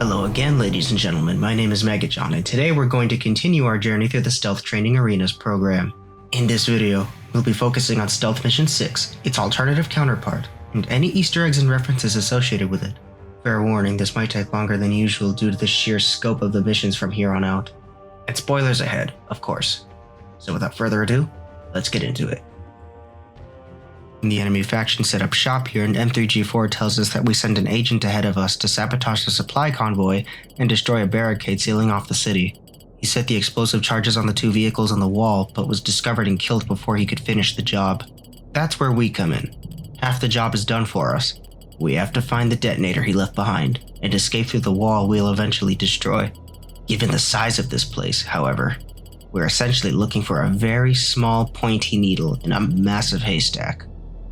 Hello again, ladies and gentlemen, my name is Megajon, and today we're going to continue our journey through the Stealth Training Arenas program. In this video, we'll be focusing on Stealth Mission 6, its alternative counterpart, and any Easter eggs and references associated with it. Fair warning, this might take longer than usual due to the sheer scope of the missions from here on out. And spoilers ahead, of course. So without further ado, let's get into it. The enemy faction set up shop here, and M3G4 tells us that we send an agent ahead of us to sabotage the supply convoy and destroy a barricade sealing off the city. He set the explosive charges on the two vehicles on the wall, but was discovered and killed before he could finish the job. That's where we come in. Half the job is done for us. We have to find the detonator he left behind, and escape through the wall we'll eventually destroy. Given the size of this place, however, we're essentially looking for a very small pointy needle in a massive haystack.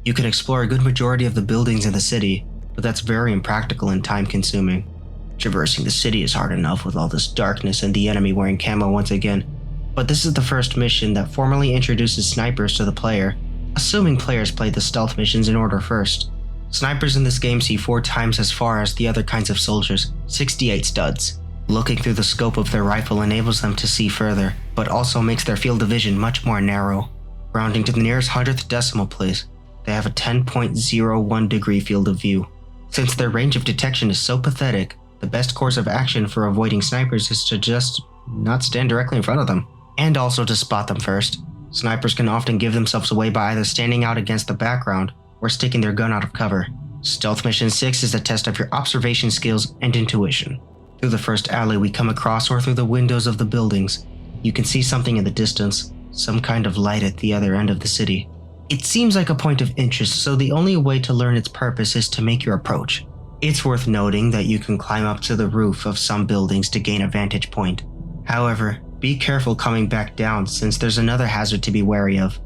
You can explore a good majority of the buildings in the city, but that's very impractical and time-consuming. Traversing the city is hard enough with all this darkness and the enemy wearing camo once again, but this is the first mission that formally introduces snipers to the player, assuming players play the stealth missions in order first. Snipers in this game see 4 times as far as the other kinds of soldiers, 68 studs. Looking through the scope of their rifle enables them to see further, but also makes their field of vision much more narrow. Rounding to the nearest 100th decimal place, they have a 10.01 degree field of view. Since their range of detection is so pathetic, the best course of action for avoiding snipers is to just not stand directly in front of them, and also to spot them first. Snipers can often give themselves away by either standing out against the background or sticking their gun out of cover. Stealth Mission 6 is a test of your observation skills and intuition. Through the first alley we come across or through the windows of the buildings, you can see something in the distance, some kind of light at the other end of the city. It seems like a point of interest, so the only way to learn its purpose is to make your approach. It's worth noting that you can climb up to the roof of some buildings to gain a vantage point. However, be careful coming back down since there's another hazard to be wary of.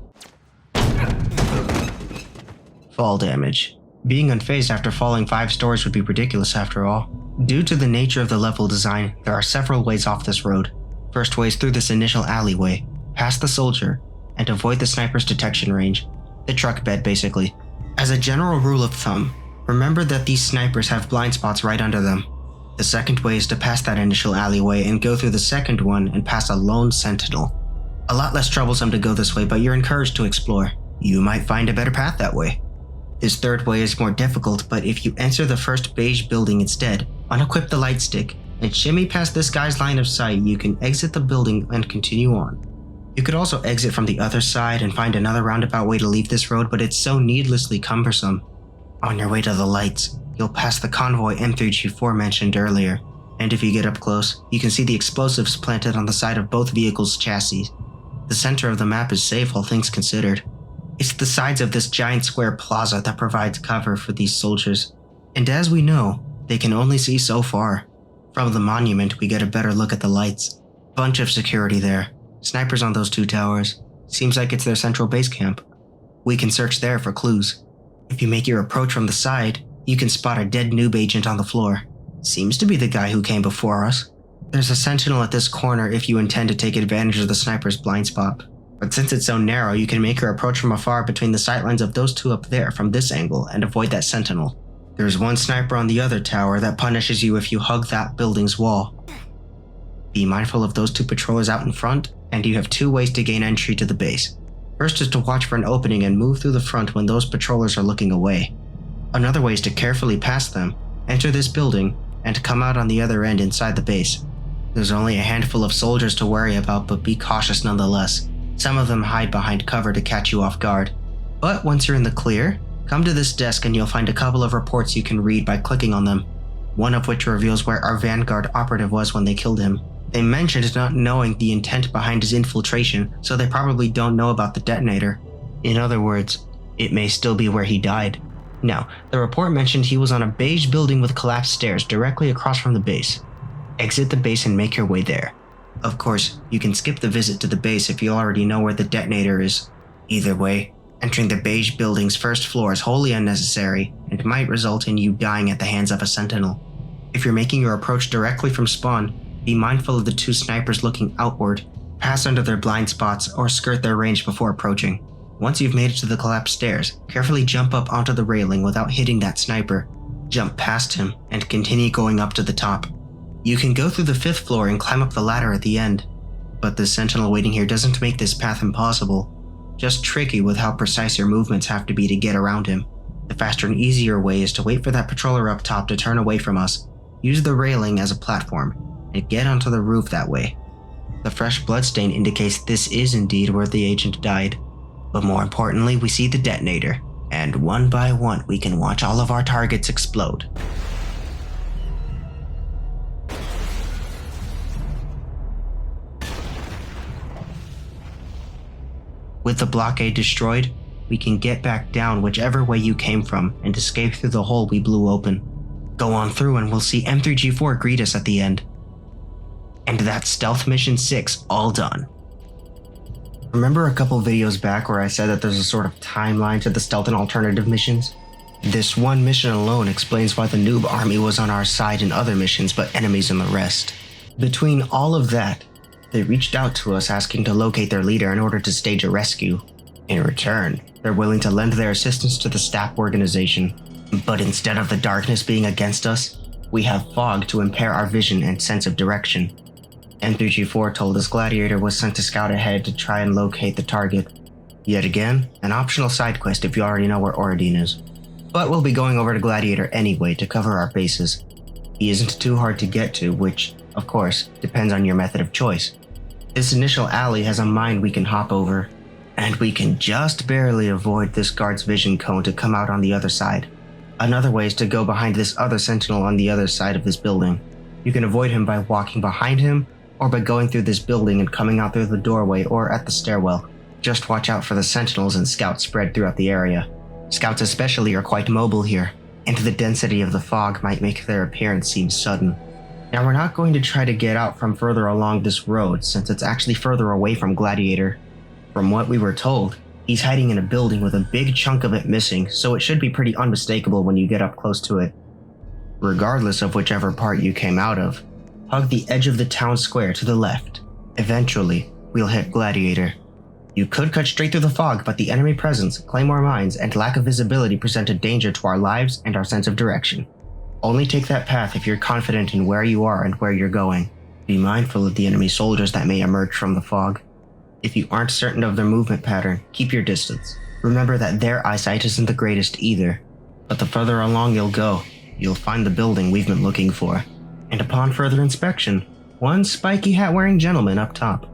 Fall damage. Being unfazed after falling 5 stories would be ridiculous after all. Due to the nature of the level design, there are several ways off this road. First way is through this initial alleyway, past the soldier, and avoid the sniper's detection range. The truck bed, basically. As a general rule of thumb, remember that these snipers have blind spots right under them. The second way is to pass that initial alleyway and go through the second one and pass a lone sentinel. A lot less troublesome to go this way, but you're encouraged to explore. You might find a better path that way. This third way is more difficult, but if you enter the first beige building instead, unequip the light stick, and shimmy past this guy's line of sight, you can exit the building and continue on. You could also exit from the other side and find another roundabout way to leave this road, but it's so needlessly cumbersome. On your way to the lights, you'll pass the convoy M3G4 mentioned earlier, and if you get up close, you can see the explosives planted on the side of both vehicles' chassis. The center of the map is safe, all things considered. It's the sides of this giant square plaza that provides cover for these soldiers, and as we know, they can only see so far. From the monument, we get a better look at the lights. Bunch of security there. Snipers on those 2 towers. Seems like it's their central base camp. We can search there for clues. If you make your approach from the side, you can spot a dead noob agent on the floor. Seems to be the guy who came before us. There's a sentinel at this corner if you intend to take advantage of the sniper's blind spot. But since it's so narrow, you can make your approach from afar between the sightlines of those 2 up there from this angle and avoid that sentinel. There's one sniper on the other tower that punishes you if you hug that building's wall. Be mindful of those 2 patrollers out in front, and you have 2 ways to gain entry to the base. First is to watch for an opening and move through the front when those patrollers are looking away. Another way is to carefully pass them, enter this building, and come out on the other end inside the base. There's only a handful of soldiers to worry about, but be cautious nonetheless. Some of them hide behind cover to catch you off guard. But once you're in the clear, come to this desk and you'll find a couple of reports you can read by clicking on them. One of which reveals where our Vanguard operative was when they killed him. They mentioned not knowing the intent behind his infiltration, so they probably don't know about the detonator. In other words, it may still be where he died. Now, the report mentioned he was on a beige building with collapsed stairs directly across from the base. Exit the base and make your way there. Of course, you can skip the visit to the base if you already know where the detonator is. Either way, entering the beige building's first floor is wholly unnecessary and might result in you dying at the hands of a sentinel. If you're making your approach directly from spawn, be mindful of the 2 snipers looking outward, pass under their blind spots, or skirt their range before approaching. Once you've made it to the collapsed stairs, carefully jump up onto the railing without hitting that sniper. Jump past him, and continue going up to the top. You can go through the 5th floor and climb up the ladder at the end, but the sentinel waiting here doesn't make this path impossible, just tricky with how precise your movements have to be to get around him. The faster and easier way is to wait for that patroller up top to turn away from us, use the railing as a platform, and get onto the roof that way. The fresh bloodstain indicates this is indeed where the agent died, but more importantly we see the detonator, and one by one we can watch all of our targets explode. With the blockade destroyed, we can get back down whichever way you came from and escape through the hole we blew open. Go on through and we'll see M3G4 greet us at the end. And that's Stealth Mission 6 all done. Remember a couple videos back where I said that there's a sort of timeline to the stealth and alternative missions? This one mission alone explains why the noob army was on our side in other missions but enemies in the rest. Between all of that, they reached out to us asking to locate their leader in order to stage a rescue. In return, they're willing to lend their assistance to the STAP organization. But instead of the darkness being against us, we have fog to impair our vision and sense of direction. M3G4 told us Gladiator was sent to scout ahead to try and locate the target. Yet again, an optional side quest if you already know where Oradine is. But we'll be going over to Gladiator anyway to cover our bases. He isn't too hard to get to, which, of course, depends on your method of choice. This initial alley has a mine we can hop over, and we can just barely avoid this guard's vision cone to come out on the other side. Another way is to go behind this other sentinel on the other side of this building. You can avoid him by walking behind him, or by going through this building and coming out through the doorway or at the stairwell. Just watch out for the sentinels and scouts spread throughout the area. Scouts especially are quite mobile here, and the density of the fog might make their appearance seem sudden. Now we're not going to try to get out from further along this road since it's actually further away from Gladiator. From what we were told, he's hiding in a building with a big chunk of it missing, so it should be pretty unmistakable when you get up close to it. Regardless of whichever part you came out of, hug the edge of the town square to the left. Eventually, we'll hit Gladiator. You could cut straight through the fog, but the enemy presence, claymore mines, and lack of visibility present a danger to our lives and our sense of direction. Only take that path if you're confident in where you are and where you're going. Be mindful of the enemy soldiers that may emerge from the fog. If you aren't certain of their movement pattern, keep your distance. Remember that their eyesight isn't the greatest either, but the further along you'll go, you'll find the building we've been looking for. And upon further inspection, one spiky hat-wearing gentleman up top.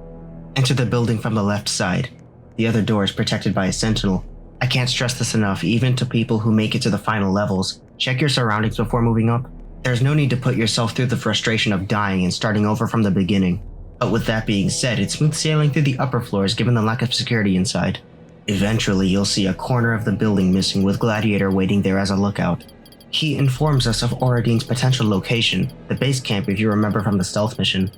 Enter the building from the left side. The other door is protected by a sentinel. I can't stress this enough, even to people who make it to the final levels. Check your surroundings before moving up. There's no need to put yourself through the frustration of dying and starting over from the beginning. But with that being said, it's smooth sailing through the upper floors given the lack of security inside. Eventually, you'll see a corner of the building missing with Gladiator waiting there as a lookout. He informs us of Oradine's potential location, the base camp if you remember from the stealth mission.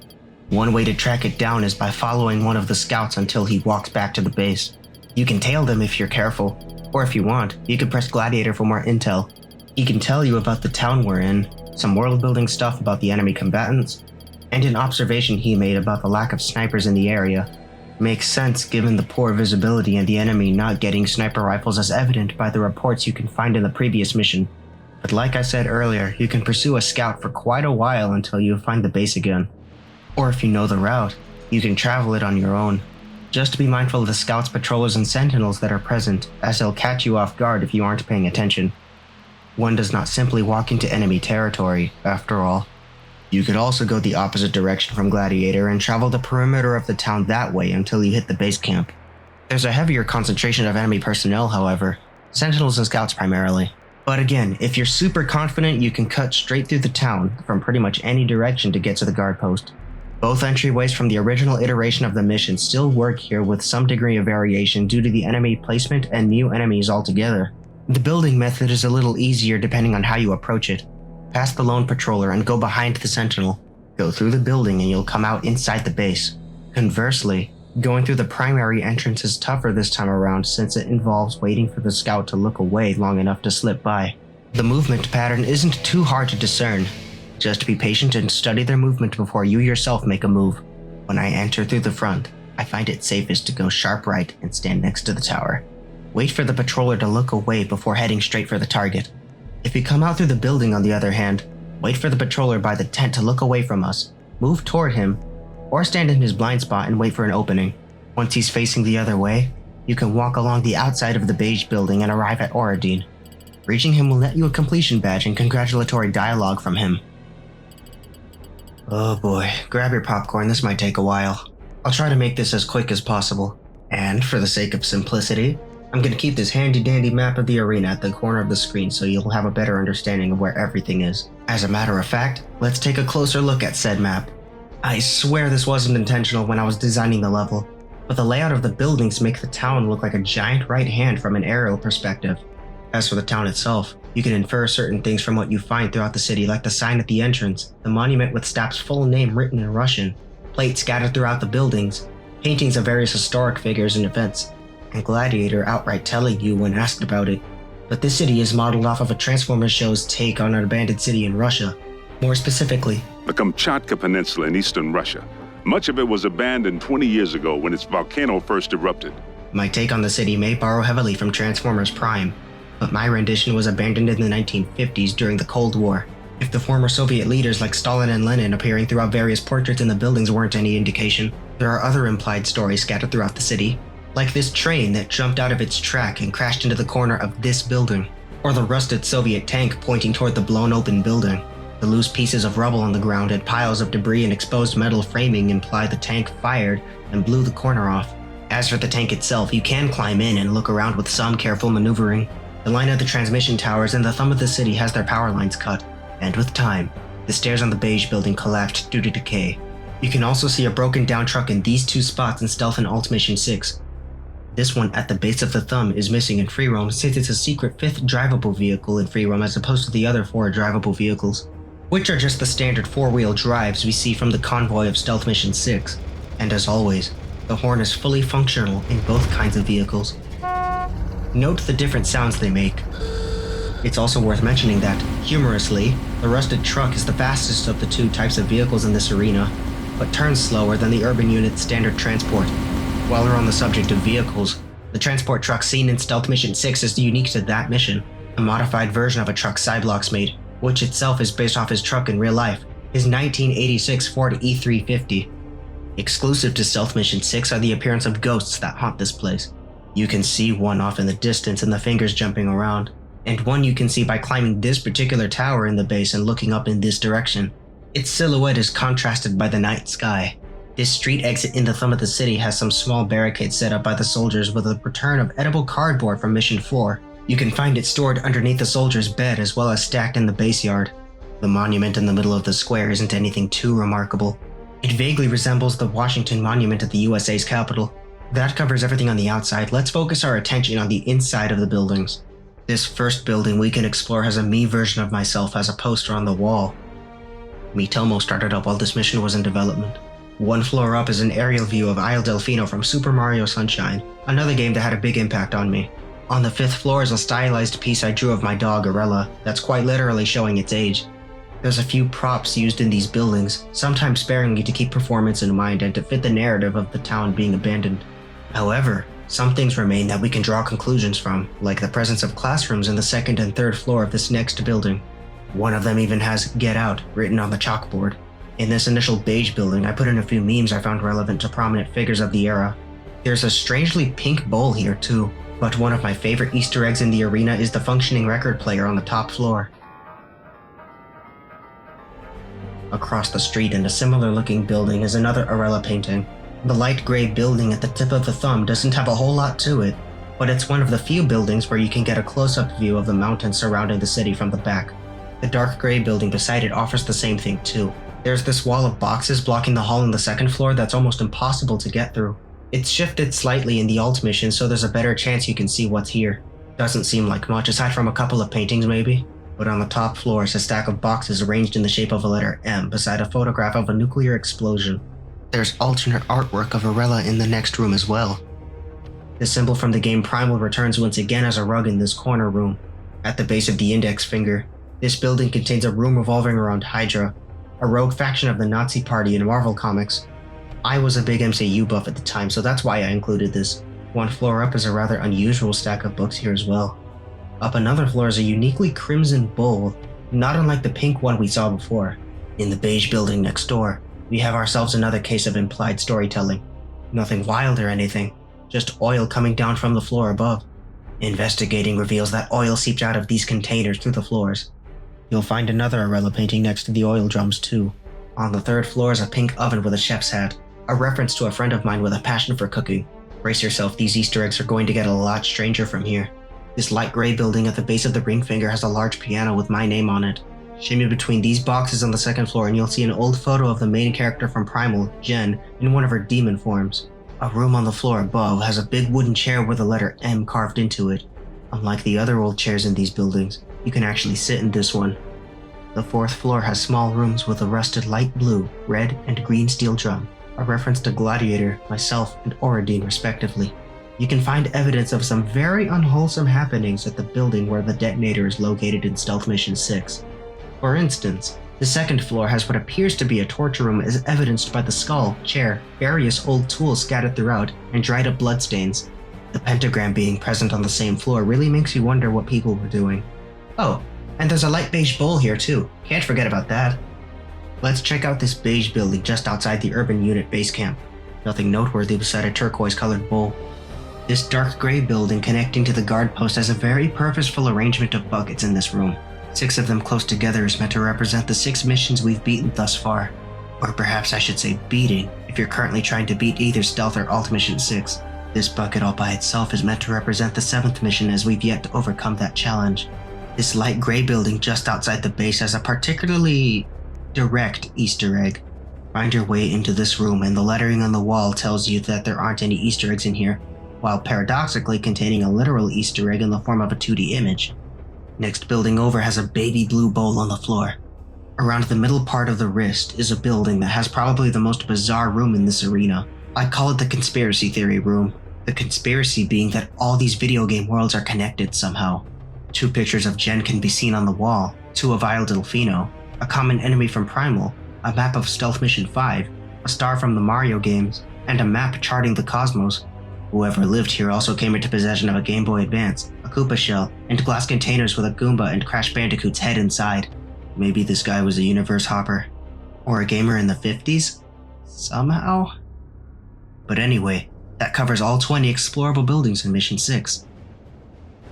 One way to track it down is by following one of the scouts until he walks back to the base. You can tail them if you're careful, or if you want, you can press Gladiator for more intel. He can tell you about the town we're in, some world-building stuff about the enemy combatants, and an observation he made about the lack of snipers in the area. Makes sense given the poor visibility and the enemy not getting sniper rifles as evident by the reports you can find in the previous mission. But like I said earlier, you can pursue a scout for quite a while until you find the base again. Or if you know the route, you can travel it on your own. Just be mindful of the scouts, patrollers, and sentinels that are present, as they'll catch you off guard if you aren't paying attention. One does not simply walk into enemy territory, after all. You could also go the opposite direction from Gladiator and travel the perimeter of the town that way until you hit the base camp. There's a heavier concentration of enemy personnel, however, sentinels and scouts primarily. But again, if you're super confident, you can cut straight through the town from pretty much any direction to get to the guard post. Both entryways from the original iteration of the mission still work here with some degree of variation due to the enemy placement and new enemies altogether. The building method is a little easier depending on how you approach it. Pass the lone patroller and go behind the sentinel. Go through the building and you'll come out inside the base. Conversely, going through the primary entrance is tougher this time around since it involves waiting for the scout to look away long enough to slip by. The movement pattern isn't too hard to discern. Just be patient and study their movement before you yourself make a move. When I enter through the front, I find it safest to go sharp right and stand next to the tower. Wait for the patroller to look away before heading straight for the target. If you come out through the building on the other hand, Wait for the patroller by the tent to look away from us, move toward him, or stand in his blind spot and wait for an opening. Once he's facing the other way, you can walk along the outside of the beige building and arrive at Oradine. Reaching him will net you a completion badge and congratulatory dialogue from him. Oh boy, grab your popcorn, this might take a while. I'll try to make this as quick as possible. And for the sake of simplicity, I'm going to keep this handy-dandy map of the arena at the corner of the screen so you'll have a better understanding of where everything is. As a matter of fact, let's take a closer look at said map. I swear this wasn't intentional when I was designing the level, but the layout of the buildings make the town look like a giant right hand from an aerial perspective. As for the town itself, you can infer certain things from what you find throughout the city, like the sign at the entrance, the monument with STAP's full name written in Russian, plates scattered throughout the buildings, paintings of various historic figures and events, and Gladiator outright telling you when asked about it. But this city is modeled off of a Transformers show's take on an abandoned city in Russia. More specifically, the Kamchatka Peninsula in eastern Russia. Much of it was abandoned 20 years ago when its volcano first erupted. My take on the city may borrow heavily from Transformers Prime, but my rendition was abandoned in the 1950s during the Cold War. If the former Soviet leaders like Stalin and Lenin appearing throughout various portraits in the buildings weren't any indication, there are other implied stories scattered throughout the city, like this train that jumped out of its track and crashed into the corner of this building, or the rusted Soviet tank pointing toward the blown open building. The loose pieces of rubble on the ground and piles of debris and exposed metal framing imply the tank fired and blew the corner off. As for the tank itself, you can climb in and look around with some careful maneuvering. The line of the transmission towers and the thumb of the city has their power lines cut, and with time, the stairs on the beige building collapsed due to decay. You can also see a broken down truck in these two spots in Stealth and Alt Mission 6. This one at the base of the thumb is missing in free roam since it's a secret 5th drivable vehicle in free roam as opposed to the other 4 drivable vehicles, which are just the standard 4-wheel drives we see from the convoy of Stealth Mission 6. And as always, the horn is fully functional in both kinds of vehicles. Note the different sounds they make. It's also worth mentioning that, humorously, the rusted truck is the fastest of the 2 types of vehicles in this arena, but turns slower than the urban unit's standard transport. While we're on the subject of vehicles, the transport truck seen in Stealth Mission 6 is unique to that mission, a modified version of a truck Cyblocks made, which itself is based off his truck in real life, his 1986 Ford E350. Exclusive to Stealth Mission 6 are the appearance of ghosts that haunt this place. You can see one off in the distance and the fingers jumping around, and one you can see by climbing this particular tower in the base and looking up in this direction. Its silhouette is contrasted by the night sky. This street exit in the thumb of the city has some small barricades set up by the soldiers with a return of edible cardboard from Mission 4. You can find it stored underneath the soldier's bed as well as stacked in the base yard. The monument in the middle of the square isn't anything too remarkable. It vaguely resembles the Washington Monument at the USA's capital. That covers everything on the outside. Let's focus our attention on the inside of the buildings. This first building we can explore has a me version of myself as a poster on the wall. Mitomo started up while this mission was in development. One floor up is an aerial view of Isle Delfino from Super Mario Sunshine, another game that had a big impact on me. On the 5th floor is a stylized piece I drew of my dog Arella that's quite literally showing its age. There's a few props used in these buildings, sometimes sparingly to keep performance in mind and to fit the narrative of the town being abandoned. However, some things remain that we can draw conclusions from, like the presence of classrooms in the 2nd and 3rd floor of this next building. One of them even has "Get Out" written on the chalkboard. In this initial beige building, I put in a few memes I found relevant to prominent figures of the era. There's a strangely pink bowl here too, but one of my favorite Easter eggs in the arena is the functioning record player on the top floor. Across the street in a similar looking building is another Arella painting. The light gray building at the tip of the thumb doesn't have a whole lot to it, but it's one of the few buildings where you can get a close-up view of the mountains surrounding the city from the back. The dark gray building beside it offers the same thing too. There's this wall of boxes blocking the hall on the 2nd floor that's almost impossible to get through. It's shifted slightly in the alt mission so there's a better chance you can see what's here. Doesn't seem like much aside from a couple of paintings maybe, but on the top floor is a stack of boxes arranged in the shape of a letter M beside a photograph of a nuclear explosion. There's alternate artwork of Arella in the next room as well. The symbol from the game Primal returns once again as a rug in this corner room. At the base of the index finger, this building contains a room revolving around Hydra, a rogue faction of the Nazi Party in Marvel Comics. I was a big MCU buff at the time, so that's why I included this. One floor up is a rather unusual stack of books here as well. Up another floor is a uniquely crimson bowl, not unlike the pink one we saw before. In the beige building next door, we have ourselves another case of implied storytelling. Nothing wild or anything, just oil coming down from the floor above. Investigating reveals that oil seeped out of these containers through the floors. You'll find another Arella painting next to the oil drums too. On the third floor is a pink oven with a chef's hat, a reference to a friend of mine with a passion for cooking. Brace yourself, these Easter eggs are going to get a lot stranger from here. This light gray building at the base of the ring finger has a large piano with my name on it. Shimmy between these boxes on the second floor and you'll see an old photo of the main character from Primal, Jen, in one of her demon forms. A room on the floor above has a big wooden chair with the letter M carved into it. Unlike the other old chairs in these buildings, you can actually sit in this one. The fourth floor has small rooms with a rusted light blue, red, and green steel drum, a reference to Gladiator, myself, and Oradine respectively. You can find evidence of some very unwholesome happenings at the building where the detonator is located in Stealth Mission 6. For instance, the second floor has what appears to be a torture room as evidenced by the skull, chair, various old tools scattered throughout, and dried up bloodstains. The pentagram being present on the same floor really makes you wonder what people were doing. Oh, and there's a light beige bowl here too, can't forget about that. Let's check out this beige building just outside the urban unit base camp. Nothing noteworthy beside a turquoise colored bowl. This dark gray building connecting to the guard post has a very purposeful arrangement of buckets in this room. 6 of them close together is meant to represent the 6 missions we've beaten thus far. Or perhaps I should say beating, if you're currently trying to beat either Stealth or Alt Mission 6. This bucket all by itself is meant to represent the 7th mission as we've yet to overcome that challenge. This light gray building just outside the base has a particularly direct Easter egg. Find your way into this room and the lettering on the wall tells you that there aren't any Easter eggs in here, while paradoxically containing a literal Easter egg in the form of a 2D image. Next building over has a baby blue bowl on the floor. Around the middle part of the wrist is a building that has probably the most bizarre room in this arena. I call it the conspiracy theory room. The conspiracy being that all these video game worlds are connected somehow. 2 pictures of Jen can be seen on the wall, 2 of Isle Delfino, a common enemy from Primal, a map of Stealth Mission 5, a star from the Mario games, and a map charting the cosmos. Whoever lived here also came into possession of a Game Boy Advance, a Koopa shell, and glass containers with a Goomba and Crash Bandicoot's head inside. Maybe this guy was a universe hopper. Or a gamer in the 50s? Somehow? But anyway, that covers all 20 explorable buildings in Mission 6.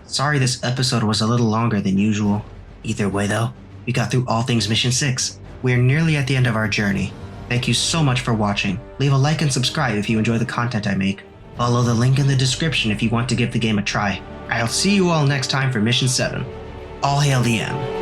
Sorry this episode was a little longer than usual. Either way though, we got through all things Mission 6. We are nearly at the end of our journey. Thank you so much for watching. Leave a like and subscribe if you enjoy the content I make. Follow the link in the description if you want to give the game a try. I'll see you all next time for Mission 7. All hail the M.